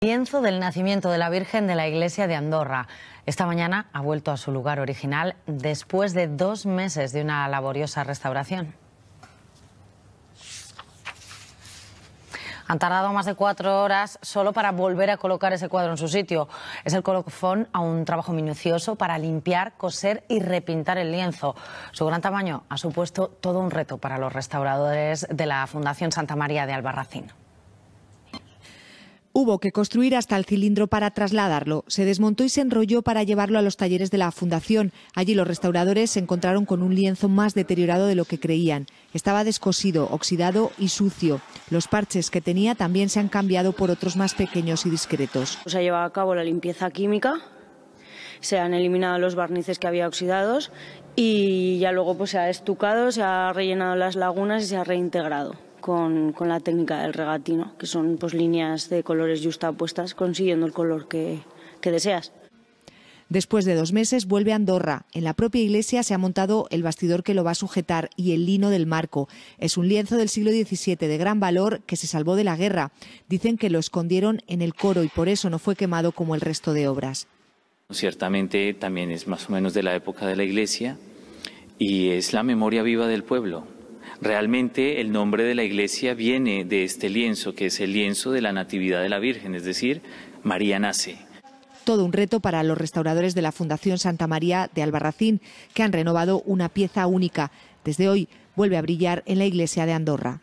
Lienzo del nacimiento de la Virgen de la Iglesia de Andorra. Esta mañana ha vuelto a su lugar original después de 2 meses de una laboriosa restauración. Han tardado más de 4 horas solo para volver a colocar ese cuadro en su sitio. Es el colofón a un trabajo minucioso para limpiar, coser y repintar el lienzo. Su gran tamaño ha supuesto todo un reto para los restauradores de la Fundación Santa María de Albarracín. Hubo que construir hasta el cilindro para trasladarlo. Se desmontó y se enrolló para llevarlo a los talleres de la Fundación. Allí los restauradores se encontraron con un lienzo más deteriorado de lo que creían. Estaba descosido, oxidado y sucio. Los parches que tenía también se han cambiado por otros más pequeños y discretos. Se ha llevado a cabo la limpieza química, se han eliminado los barnices que había oxidados y ya luego pues se ha estucado, se ha rellenado las lagunas y se ha reintegrado con la técnica del regatino, que son pues líneas de colores yuxtapuestas consiguiendo el color que deseas. Después de 2 meses vuelve a Andorra. En la propia iglesia se ha montado el bastidor que lo va a sujetar y el lino del marco. Es un lienzo del siglo XVII de gran valor que se salvó de la guerra. Dicen que lo escondieron en el coro y por eso no fue quemado como el resto de obras. Ciertamente también es más o menos de la época de la iglesia y es la memoria viva del pueblo. Realmente el nombre de la iglesia viene de este lienzo, que es el lienzo de la Natividad de la Virgen, es decir, María nace. Todo un reto para los restauradores de la Fundación Santa María de Albarracín, que han renovado una pieza única. Desde hoy vuelve a brillar en la iglesia de Andorra.